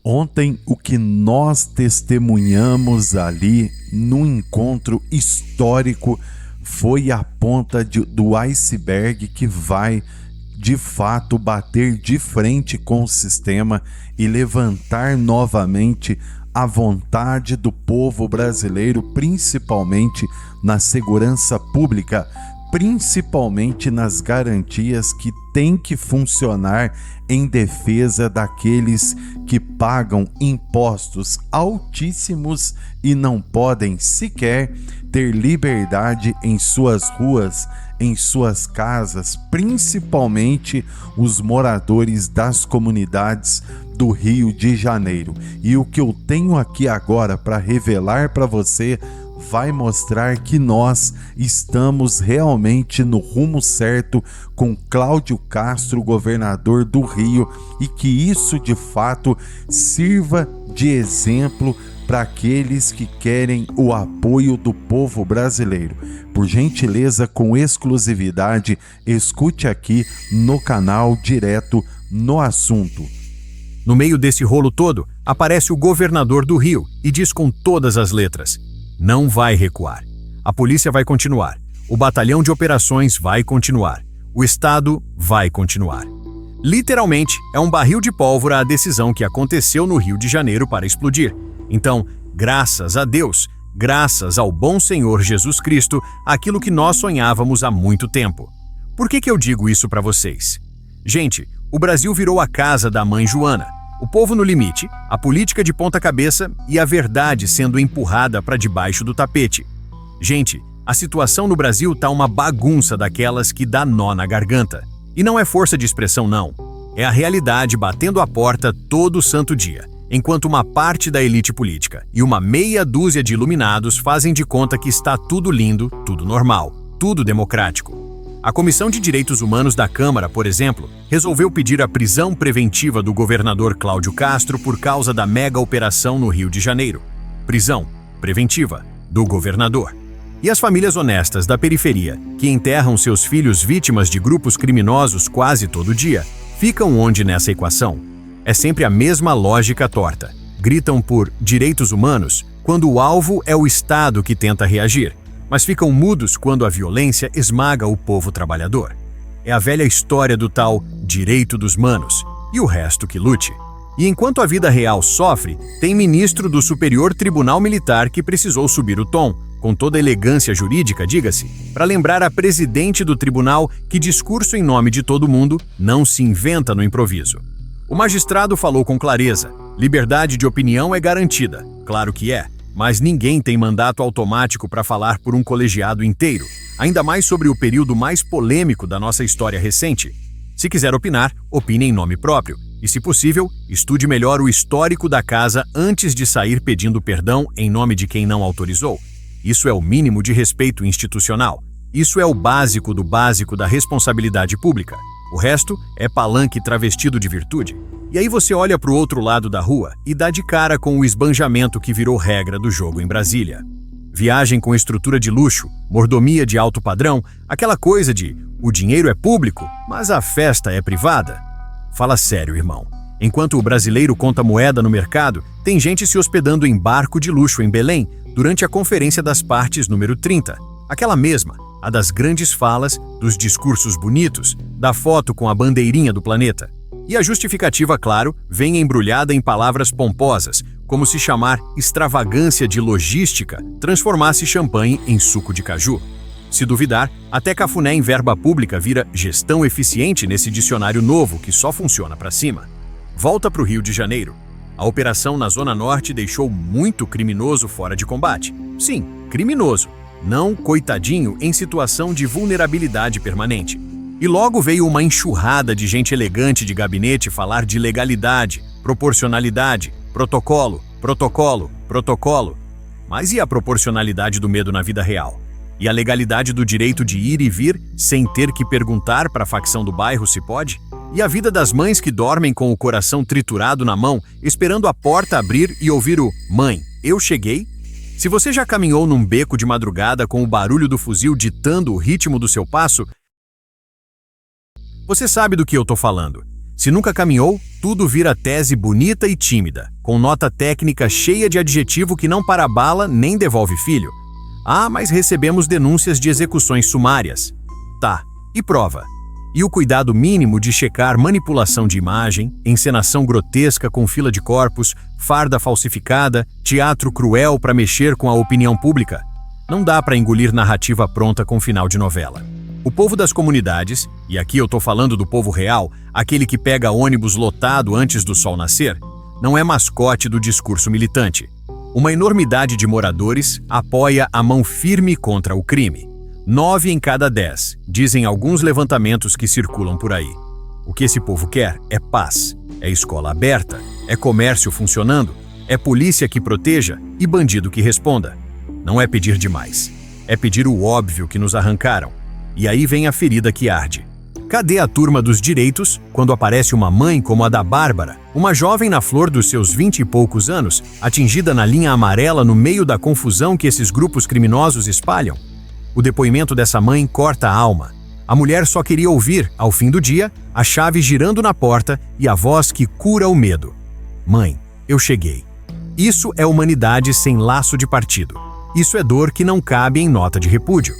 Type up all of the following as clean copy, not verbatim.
Ontem, o que nós testemunhamos ali no encontro histórico foi a ponta do iceberg que vai, de fato, bater de frente com o sistema e levantar novamente a vontade do povo brasileiro, principalmente na segurança pública, principalmente nas garantias que têm que funcionar em defesa daqueles que pagam impostos altíssimos e não podem sequer ter liberdade em suas ruas, em suas casas, principalmente os moradores das comunidades do Rio de Janeiro. E o que eu tenho aqui agora para revelar para você vai mostrar que nós estamos realmente no rumo certo com Cláudio Castro, governador do Rio, e que isso de fato sirva de exemplo para aqueles que querem o apoio do povo brasileiro. Por gentileza, com exclusividade, escute aqui no canal Direto no Assunto. No meio desse rolo todo, aparece o governador do Rio e diz com todas as letras: não vai recuar. A polícia vai continuar. O batalhão de operações vai continuar. O Estado vai continuar. Literalmente, é um barril de pólvora a decisão que aconteceu no Rio de Janeiro para explodir. Então, graças a Deus, graças ao bom Senhor Jesus Cristo, aquilo que nós sonhávamos há muito tempo. Por que eu digo isso para vocês? Gente, o Brasil virou a casa da mãe Joana. O povo no limite, a política de ponta cabeça e a verdade sendo empurrada para debaixo do tapete. Gente, a situação no Brasil tá uma bagunça daquelas que dá nó na garganta. E não é força de expressão não, é a realidade batendo a porta todo santo dia, enquanto uma parte da elite política e uma meia dúzia de iluminados fazem de conta que está tudo lindo, tudo normal, tudo democrático. A Comissão de Direitos Humanos da Câmara, por exemplo, resolveu pedir a prisão preventiva do governador Cláudio Castro por causa da mega operação no Rio de Janeiro. Prisão preventiva do governador. E as famílias honestas da periferia, que enterram seus filhos vítimas de grupos criminosos quase todo dia, ficam onde nessa equação? É sempre a mesma lógica torta. Gritam por direitos humanos quando o alvo é o Estado que tenta reagir, mas ficam mudos quando a violência esmaga o povo trabalhador. É a velha história do tal direito dos manos, e o resto que lute. E enquanto a vida real sofre, tem ministro do Superior Tribunal Militar que precisou subir o tom, com toda a elegância jurídica, diga-se, para lembrar a presidente do tribunal que discurso em nome de todo mundo não se inventa no improviso. O magistrado falou com clareza: liberdade de opinião é garantida, claro que é, mas ninguém tem mandato automático para falar por um colegiado inteiro, ainda mais sobre o período mais polêmico da nossa história recente. Se quiser opinar, opine em nome próprio, e se possível, estude melhor o histórico da casa antes de sair pedindo perdão em nome de quem não autorizou. Isso é o mínimo de respeito institucional. Isso é o básico do básico da responsabilidade pública. O resto é palanque travestido de virtude. E aí você olha para o outro lado da rua e dá de cara com o esbanjamento que virou regra do jogo em Brasília. Viagem com estrutura de luxo, mordomia de alto padrão, aquela coisa de o dinheiro é público, mas a festa é privada. Fala sério, irmão. Enquanto o brasileiro conta moeda no mercado, tem gente se hospedando em barco de luxo em Belém durante a Conferência das Partes número 30. Aquela mesma, a das grandes falas, dos discursos bonitos, da foto com a bandeirinha do planeta. E a justificativa, claro, vem embrulhada em palavras pomposas, como se chamar extravagância de logística transformasse champanhe em suco de caju. Se duvidar, até cafuné em verba pública vira gestão eficiente nesse dicionário novo que só funciona para cima. Volta para o Rio de Janeiro. A operação na Zona Norte deixou muito criminoso fora de combate. Sim, criminoso, não coitadinho em situação de vulnerabilidade permanente. E logo veio uma enxurrada de gente elegante de gabinete falar de legalidade, proporcionalidade, protocolo. Mas e a proporcionalidade do medo na vida real? E a legalidade do direito de ir e vir sem ter que perguntar para a facção do bairro se pode? E a vida das mães que dormem com o coração triturado na mão, esperando a porta abrir e ouvir o "Mãe, eu cheguei"? Se você já caminhou num beco de madrugada com o barulho do fuzil ditando o ritmo do seu passo, você sabe do que eu tô falando. Se nunca caminhou, tudo vira tese bonita e tímida. com nota técnica cheia de adjetivo que não para bala nem devolve filho. Ah, mas recebemos denúncias de execuções sumárias. Tá, e prova? E o cuidado mínimo de checar manipulação de imagem, encenação grotesca com fila de corpos, farda falsificada, teatro cruel para mexer com a opinião pública? Não dá para engolir narrativa pronta com final de novela. O povo das comunidades, e aqui eu tô falando do povo real, aquele que pega ônibus lotado antes do sol nascer, não é mascote do discurso militante. Uma enormidade de moradores apoia a mão firme contra o crime. 9 em cada 10, dizem alguns levantamentos que circulam por aí. O que esse povo quer é paz, é escola aberta, é comércio funcionando, é polícia que proteja e bandido que responda. Não é pedir demais, é pedir o óbvio que nos arrancaram. E aí vem a ferida que arde. Cadê a turma dos direitos quando aparece uma mãe como a da Bárbara, uma jovem na flor dos seus 20 e poucos anos, atingida na linha amarela no meio da confusão que esses grupos criminosos espalham? O depoimento dessa mãe corta a alma. A mulher só queria ouvir, ao fim do dia, a chave girando na porta e a voz que cura o medo. Mãe, eu cheguei. Isso é humanidade sem laço de partido. Isso é dor que não cabe em nota de repúdio.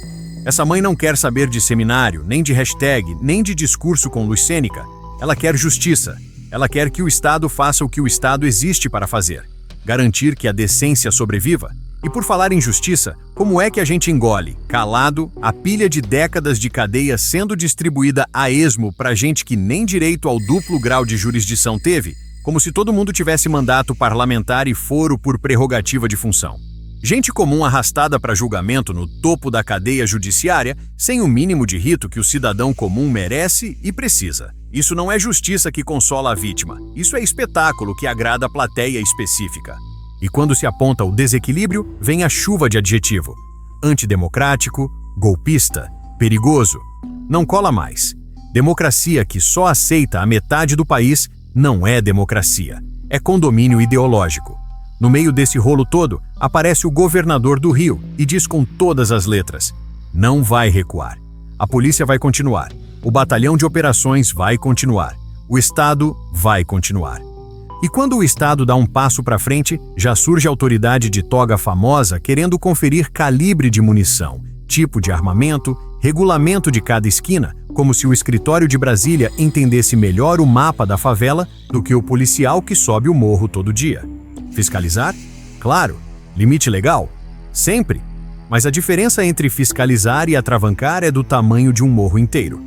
Essa mãe não quer saber de seminário, nem de hashtag, nem de discurso com luz cênica. Ela quer justiça. Ela quer que o Estado faça o que o Estado existe para fazer. Garantir que a decência sobreviva. E por falar em justiça, como é que a gente engole, calado, a pilha de décadas de cadeia sendo distribuída a esmo para gente que nem direito ao duplo grau de jurisdição teve, como se todo mundo tivesse mandato parlamentar e foro por prerrogativa de função? Gente comum arrastada para julgamento no topo da cadeia judiciária, sem o mínimo de rito que o cidadão comum merece e precisa. Isso não é justiça que consola a vítima, isso é espetáculo que agrada a plateia específica. E quando se aponta o desequilíbrio, vem a chuva de adjetivo. Antidemocrático, golpista, perigoso. Não cola mais. Democracia que só aceita a metade do país não é democracia, é condomínio ideológico. No meio desse rolo todo, aparece o governador do Rio e diz com todas as letras: não vai recuar. A polícia vai continuar. O batalhão de operações vai continuar. O Estado vai continuar. E quando o Estado dá um passo para frente, já surge a autoridade de toga famosa querendo conferir calibre de munição, tipo de armamento, regulamento de cada esquina, como se o escritório de Brasília entendesse melhor o mapa da favela do que o policial que sobe o morro todo dia. Fiscalizar? Claro. Limite legal? Sempre. Mas a diferença entre fiscalizar e atravancar é do tamanho de um morro inteiro.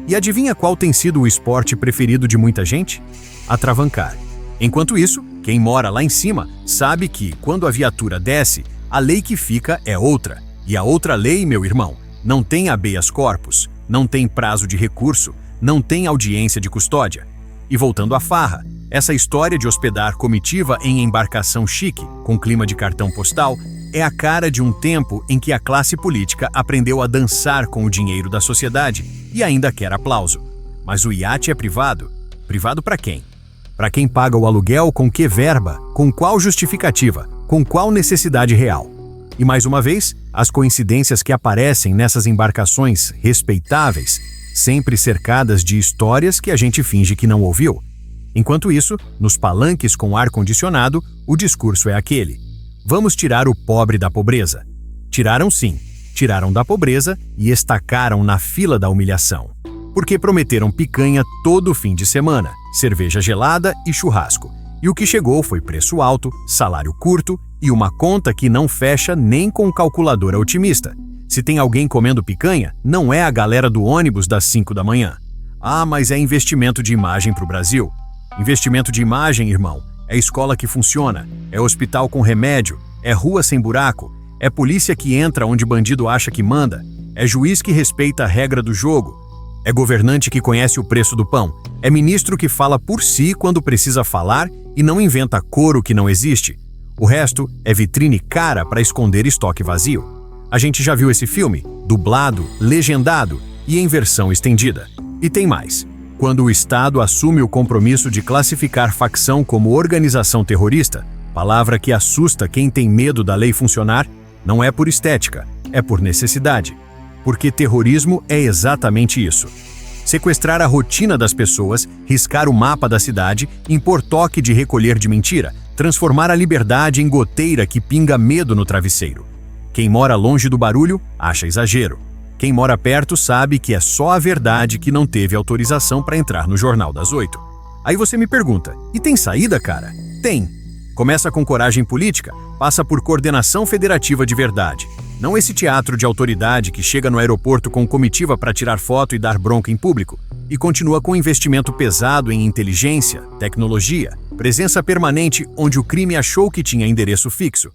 E adivinha qual tem sido o esporte preferido de muita gente? Atravancar. Enquanto isso, quem mora lá em cima sabe que, quando a viatura desce, a lei que fica é outra. E a outra lei, meu irmão, não tem habeas corpus, não tem prazo de recurso, não tem audiência de custódia. E voltando à farra, essa história de hospedar comitiva em embarcação chique, com clima de cartão postal, é a cara de um tempo em que a classe política aprendeu a dançar com o dinheiro da sociedade e ainda quer aplauso. Mas o iate é privado. Privado para quem? Para quem paga o aluguel com que verba, com qual justificativa, com qual necessidade real. E mais uma vez, as coincidências que aparecem nessas embarcações respeitáveis, sempre cercadas de histórias que a gente finge que não ouviu. Enquanto isso, nos palanques com ar-condicionado, o discurso é aquele: vamos tirar o pobre da pobreza. Tiraram sim, tiraram da pobreza e estacaram na fila da humilhação. Porque prometeram picanha todo fim de semana, cerveja gelada e churrasco. E o que chegou foi preço alto, salário curto e uma conta que não fecha nem com calculadora otimista. Se tem alguém comendo picanha, não é a galera do ônibus das 5 da manhã. Ah, mas é investimento de imagem para o Brasil. Investimento de imagem, irmão, é escola que funciona, é hospital com remédio, é rua sem buraco, é polícia que entra onde bandido acha que manda, é juiz que respeita a regra do jogo, é governante que conhece o preço do pão, é ministro que fala por si quando precisa falar e não inventa coro que não existe. O resto é vitrine cara para esconder estoque vazio. A gente já viu esse filme, dublado, legendado e em versão estendida. E tem mais. Quando o Estado assume o compromisso de classificar facção como organização terrorista, palavra que assusta quem tem medo da lei funcionar, não é por estética, é por necessidade. Porque terrorismo é exatamente isso. Sequestrar a rotina das pessoas, riscar o mapa da cidade, impor toque de recolher de mentira, transformar a liberdade em goteira que pinga medo no travesseiro. Quem mora longe do barulho acha exagero. Quem mora perto sabe que é só a verdade que não teve autorização para entrar no Jornal das 8. Aí você me pergunta, e tem saída, cara? Tem. Começa com coragem política, passa por coordenação federativa de verdade. Não esse teatro de autoridade que chega no aeroporto com comitiva para tirar foto e dar bronca em público, e continua com investimento pesado em inteligência, tecnologia, presença permanente onde o crime achou que tinha endereço fixo.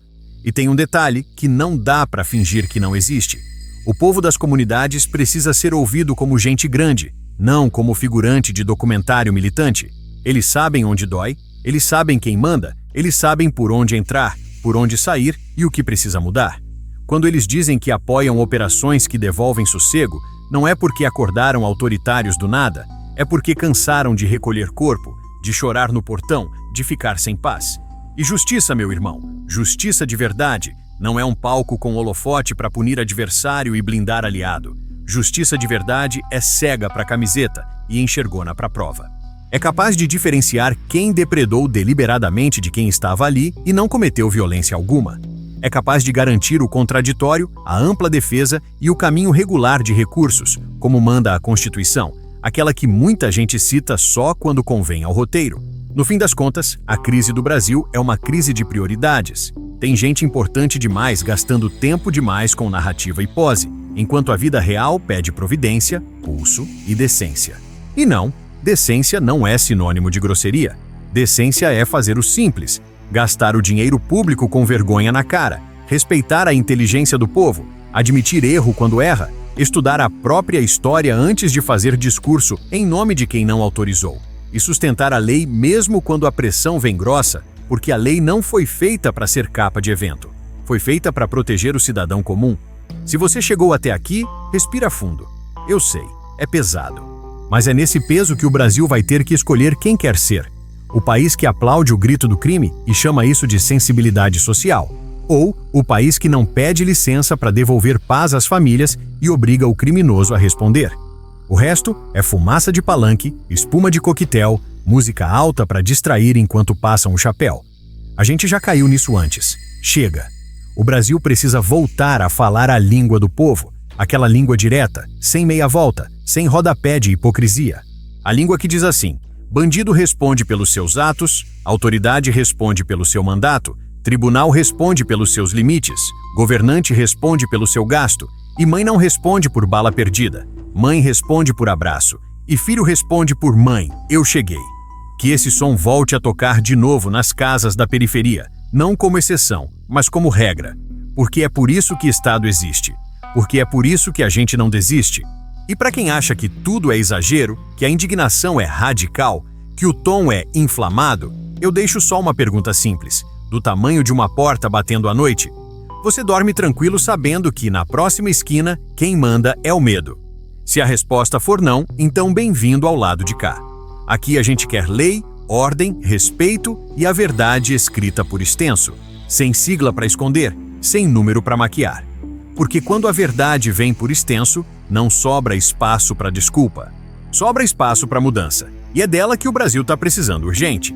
E tem um detalhe que não dá para fingir que não existe. O povo das comunidades precisa ser ouvido como gente grande, não como figurante de documentário militante. Eles sabem onde dói, eles sabem quem manda, eles sabem por onde entrar, por onde sair e o que precisa mudar. Quando eles dizem que apoiam operações que devolvem sossego, não é porque acordaram autoritários do nada, é porque cansaram de recolher corpo, de chorar no portão, de ficar sem paz. E justiça, meu irmão, justiça de verdade, não é um palco com holofote para punir adversário e blindar aliado. Justiça de verdade é cega para camiseta e enxergona para prova. É capaz de diferenciar quem depredou deliberadamente de quem estava ali e não cometeu violência alguma. É capaz de garantir o contraditório, a ampla defesa e o caminho regular de recursos, como manda a Constituição, aquela que muita gente cita só quando convém ao roteiro. No fim das contas, a crise do Brasil é uma crise de prioridades. Tem gente importante demais gastando tempo demais com narrativa e pose, enquanto a vida real pede providência, pulso e decência. E não, decência não é sinônimo de grosseria. Decência é fazer o simples, gastar o dinheiro público com vergonha na cara, respeitar a inteligência do povo, admitir erro quando erra, estudar a própria história antes de fazer discurso em nome de quem não autorizou, e sustentar a lei mesmo quando a pressão vem grossa, porque a lei não foi feita para ser capa de evento, foi feita para proteger o cidadão comum. Se você chegou até aqui, respira fundo. Eu sei, é pesado. Mas é nesse peso que o Brasil vai ter que escolher quem quer ser. O país que aplaude o grito do crime e chama isso de sensibilidade social. Ou o país que não pede licença para devolver paz às famílias e obriga o criminoso a responder. O resto é fumaça de palanque, espuma de coquetel, música alta para distrair enquanto passam o chapéu. A gente já caiu nisso antes. Chega. O Brasil precisa voltar a falar a língua do povo, aquela língua direta, sem meia volta, sem rodapé de hipocrisia. A língua que diz assim: bandido responde pelos seus atos, autoridade responde pelo seu mandato, tribunal responde pelos seus limites, governante responde pelo seu gasto, e mãe não responde por bala perdida, mãe responde por abraço, e filho responde por mãe, eu cheguei. Que esse som volte a tocar de novo nas casas da periferia, não como exceção, mas como regra, porque é por isso que Estado existe, porque é por isso que a gente não desiste. E para quem acha que tudo é exagero, que a indignação é radical, que o tom é inflamado, eu deixo só uma pergunta simples, do tamanho de uma porta batendo à noite. Você dorme tranquilo sabendo que, na próxima esquina, quem manda é o medo. Se a resposta for não, então bem-vindo ao lado de cá. Aqui a gente quer lei, ordem, respeito e a verdade escrita por extenso, sem sigla para esconder, sem número para maquiar. Porque quando a verdade vem por extenso, não sobra espaço para desculpa. Sobra espaço para mudança. E é dela que o Brasil está precisando urgente.